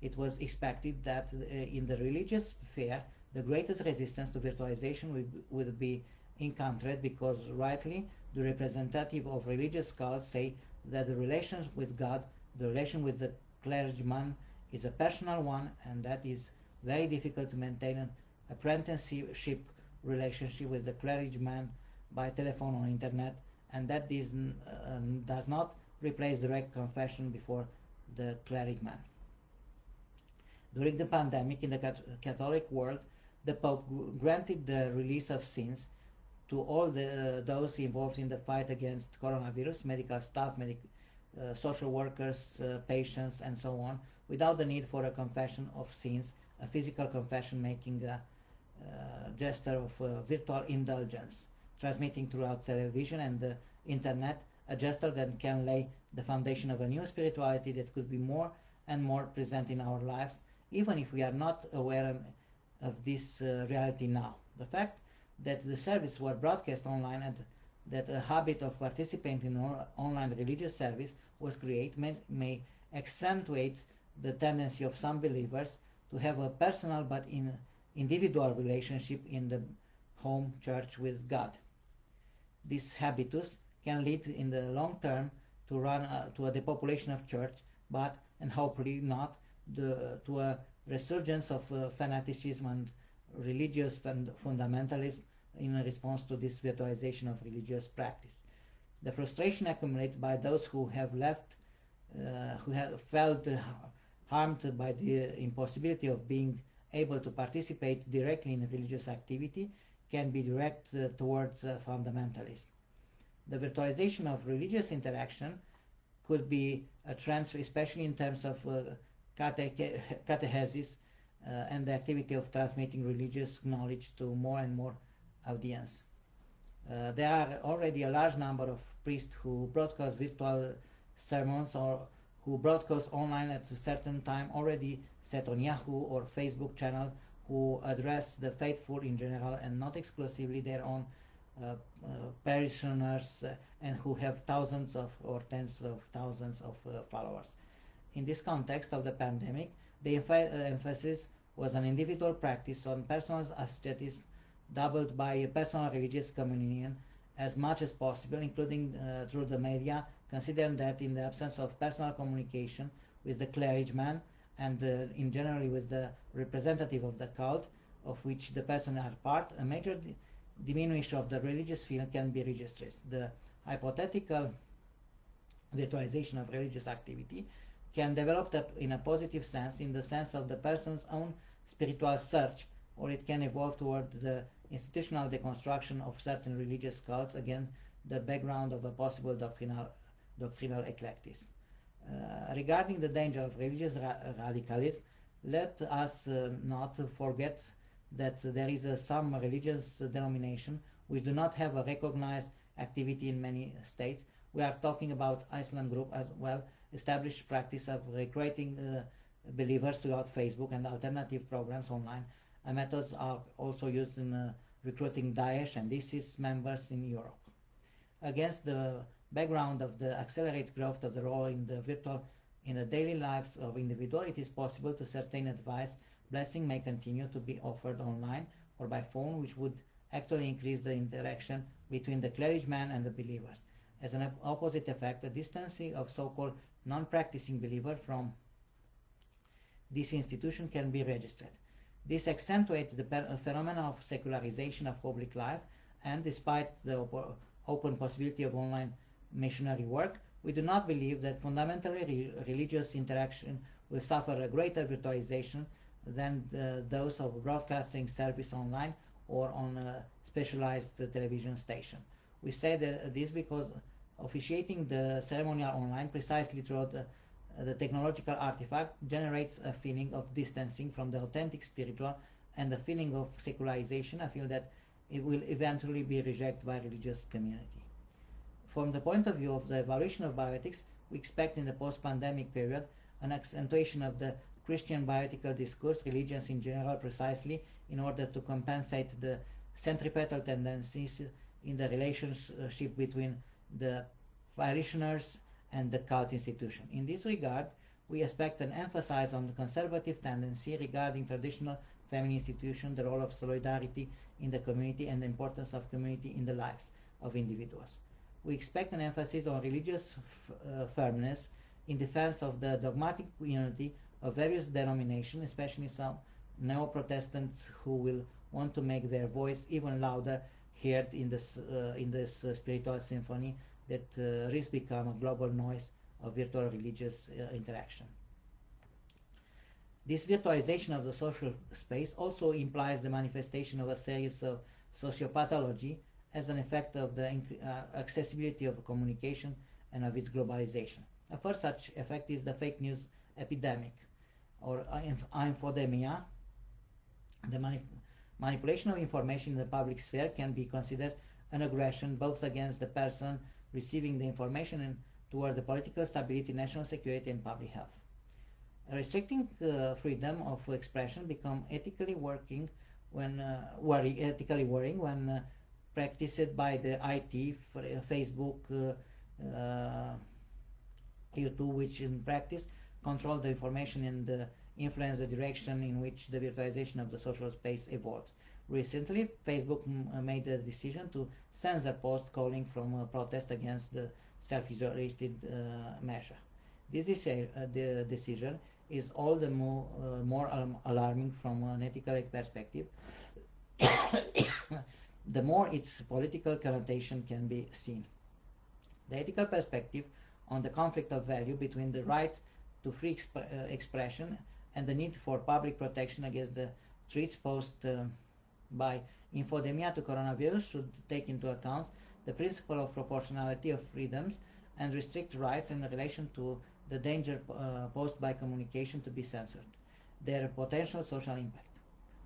it was expected that in the religious sphere the greatest resistance to virtualization would be encountered, because rightly the representative of religious cults say that the relation with God, the relation with the clergyman, is a personal one, and that is very difficult to maintain an apprenticeship relationship with the clergyman by telephone or internet, and that this does not replace direct confession before the clergyman. During the pandemic in the Catholic world, the Pope granted the release of sins to all those involved in the fight against coronavirus, medical staff, social workers, patients, and so on, without the need for a confession of sins, a physical confession making a gesture of virtual indulgence, transmitting throughout television and the internet, a gesture that can lay the foundation of a new spirituality that could be more and more present in our lives, even if we are not aware of this reality now. The fact that the services were broadcast online and that a habit of participating in online religious service was created may accentuate the tendency of some believers to have a personal but individual relationship in the home church with God. This habitus can lead in the long term to a depopulation of church, but, and hopefully not, to a resurgence of fanaticism and religious fundamentalism in response to this virtualization of religious practice. The frustration accumulated by those who have felt harmed by the impossibility of being able to participate directly in religious activity can be directed towards fundamentalism. The virtualization of religious interaction could be a transfer, especially in terms of catechesis and the activity of transmitting religious knowledge to more and more audience. There are already a large number of priests who broadcast virtual sermons or who broadcast online at a certain time already set on Yahoo or Facebook channel, who address the faithful in general and not exclusively their own parishioners, and who have thousands of or tens of thousands of followers. In this context of the pandemic, the emphasis was on individual practice, on personal asceticism, doubled by a personal religious communion as much as possible, including through the media, considering that in the absence of personal communication with the clergyman and in general with the representative of the cult of which the person are part, a major diminution of the religious feeling can be registered. The hypothetical virtualization of religious activity can develop in a positive sense, in the sense of the person's own spiritual search, or it can evolve toward the institutional deconstruction of certain religious cults against the background of a possible doctrinal eclecticism. Regarding the danger of religious radicalism, let us not forget that there is some religious denomination which do not have a recognized activity in many states. We are talking about Iceland group as well, established practice of recruiting believers throughout Facebook and alternative programs online. Methods are also used in recruiting Daesh and ISIS members in Europe. Against the background of the accelerated growth of the role in the daily lives of individuals, it is possible to certain advice blessing may continue to be offered online or by phone, which would actually increase the interaction between the clergyman and the believers. As an opposite effect, the distancing of so-called non-practicing believer from this institution can be registered. This accentuates the phenomenon of secularization of public life, and despite the open possibility of online missionary work, we do not believe that fundamentally religious interaction will suffer a greater virtualization than those of broadcasting service online or on a specialized television station. We say this because officiating the ceremonial online precisely through the technological artifact generates a feeling of distancing from the authentic spiritual and a feeling of secularization, a feel that it will eventually be rejected by religious community. From the point of view of the evaluation of bioethics, we expect in the post-pandemic period an accentuation of the Christian bioethical discourse, religions in general, precisely in order to compensate the centripetal tendencies in the relationship between the parishioners and the cult institution. In this regard, we expect an emphasis on the conservative tendency regarding traditional family institution, the role of solidarity in the community, and the importance of community in the lives of individuals. We expect an emphasis on religious firmness in defense of the dogmatic unity of various denominations, especially some neo-Protestants who will want to make their voice even louder heard in this spiritual symphony that risks become a global noise of virtual religious interaction. This virtualization of the social space also implies the manifestation of a series of sociopathology as an effect of the accessibility of communication and of its globalization. A first such effect is the fake news epidemic, or infodemia. The manipulation of information in the public sphere can be considered an aggression both against the person receiving the information and toward the political stability, national security, and public health. Restricting freedom of expression become ethically worrying when practiced by the IT, Facebook, YouTube, which in practice control the information and influence the direction in which the virtualization of the social space evolves. Recently, Facebook made the decision to censor posts calling from a protest against the self-isolated measure. This decision is all the more alarming from an ethical perspective, the more its political connotation can be seen. The ethical perspective on the conflict of value between the right to free expression and the need for public protection against the threats posed by infodemia to coronavirus should take into account the principle of proportionality of freedoms and restrict rights in relation to the danger posed by communication to be censored, their potential social impact.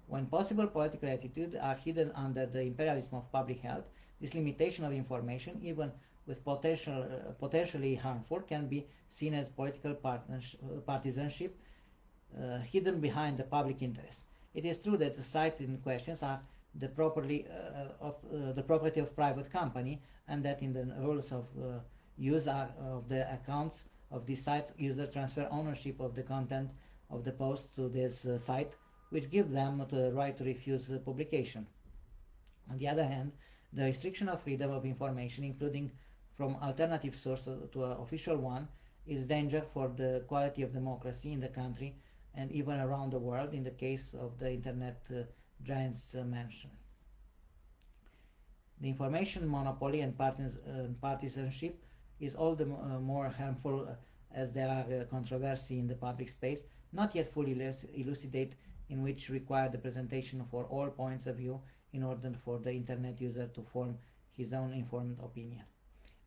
When possible political attitudes are hidden under the imperialism of public health, this limitation of information, even with potentially harmful, can be seen as political partisanship hidden behind the public interest. It is true that the sites in questions are the property of private company, and that in the rules of use of the accounts of these sites, users transfer ownership of the content of the post to this site, which give them the right to refuse publication. On the other hand, the restriction of freedom of information, including from alternative source to an official one, is danger for the quality of democracy in the country and even around the world in the case of the internet giants mentioned. The information monopoly and partisanship is all the more harmful as there are controversy in the public space, not yet fully elucidated, in which require the presentation for all points of view in order for the internet user to form his own informed opinion.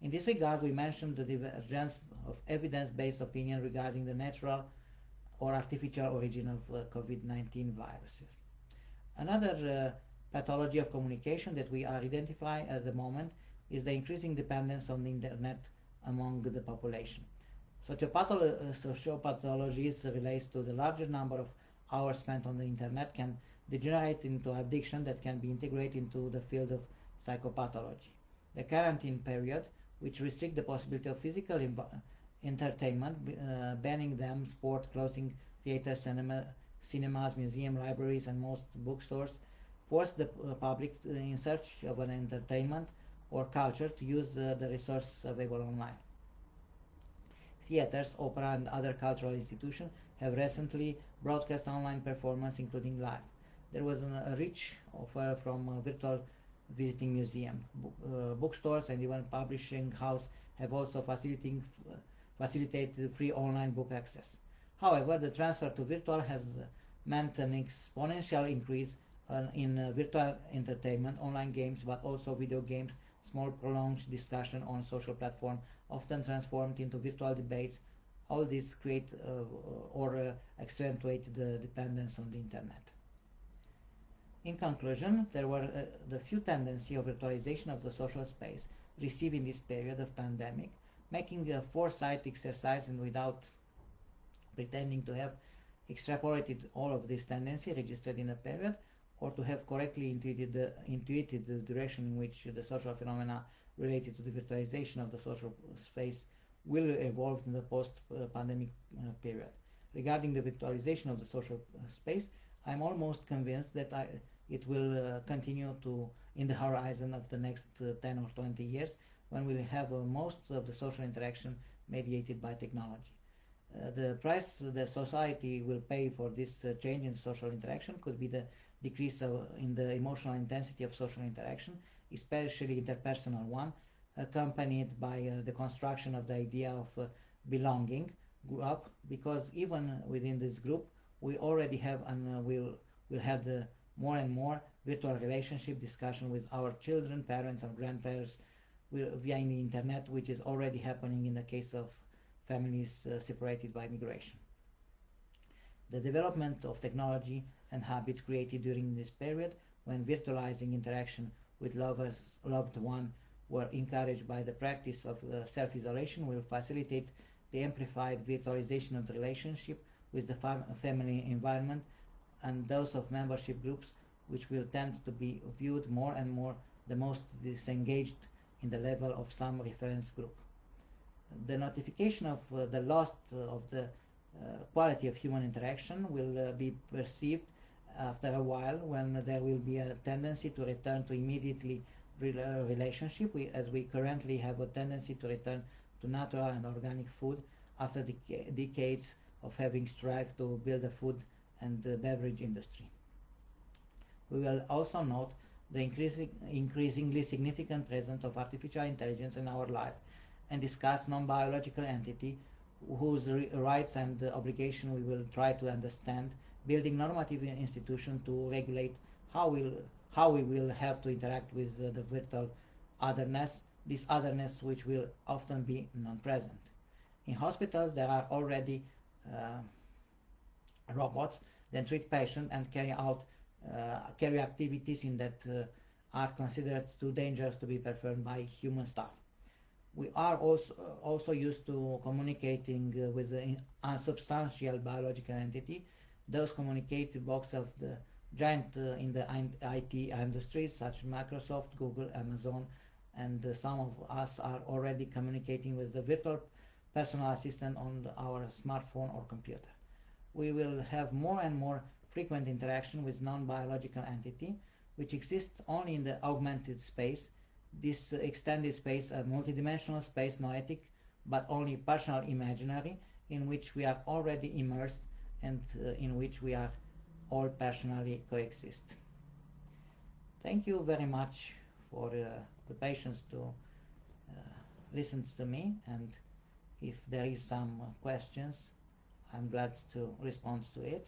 In this regard, we mentioned the divergence of evidence-based opinion regarding the natural or artificial origin of COVID-19 viruses. Another pathology of communication that we are identifying at the moment is the increasing dependence on the internet among the population. Sociopathologies relates to the larger number of hours spent on the internet can degenerate into addiction that can be integrated into the field of psychopathology. The quarantine period, which restrict the possibility of physical entertainment, banning them, sport, closing theaters, cinemas, museums, libraries, and most bookstores, forced the public in search of an entertainment or culture to use the resources available online. Theaters, opera, and other cultural institutions have recently broadcast online performance, including live. There was a rich offer from virtual visiting museum. Bookstores and even publishing house have also facilitated free online book access. However, the transfer to virtual has meant an exponential increase in virtual entertainment, online games, but also video games, small prolonged discussion on social platform, often transformed into virtual debates. All this create or accentuate the dependence on the internet. In conclusion, there were the few tendencies of virtualization of the social space received in this period of pandemic, making a foresight exercise and without pretending to have extrapolated all of this tendency registered in a period, or to have correctly intuited the direction in which the social phenomena related to the virtualization of the social space will evolve in the post-pandemic period. Regarding the virtualization of the social space, I'm almost convinced that it will continue to in the horizon of the next 10 or 20 years, when we will have most of the social interaction mediated by technology. The price the society will pay for this change in social interaction could be the decrease in the emotional intensity of social interaction, especially interpersonal one, accompanied by the construction of the idea of belonging group, because even within this group we already have and will have the more and more virtual relationship discussion with our children, parents, or grandparents via the internet, which is already happening in the case of families separated by migration. The development of technology and habits created during this period, when virtualizing interaction with loved one were encouraged by the practice of self-isolation, will facilitate the amplified virtualization of the relationship with the family environment and those of membership groups, which will tend to be viewed more and more the most disengaged in the level of some reference group. The notification of the loss of the quality of human interaction will be perceived after a while, when there will be a tendency to return to immediately relationship, as we currently have a tendency to return to natural and organic food after decades of having strived to build a food and beverage industry. We will also note the increasingly significant presence of artificial intelligence in our life, and discuss non-biological entity whose rights and obligation we will try to understand, building normative institutions to regulate how we will have to interact with the virtual otherness, this otherness which will often be non-present. In hospitals there are already robots that treat patients and carry activities in that are considered too dangerous to be performed by human staff. We are also used to communicating with the unsubstantial biological entity. Those communicative box of the giant in the IT industries, such as Microsoft, Google, Amazon, and some of us are already communicating with the virtual personal assistant on our smartphone or computer. We will have more and more frequent interaction with non-biological entity, which exists only in the augmented space. This extended space, a multidimensional space, noetic, but only partial imaginary, in which we are already immersed and in which we are all personally coexist. Thank you very much for the patience to listen to me, and if there is some questions, I'm glad to respond to it.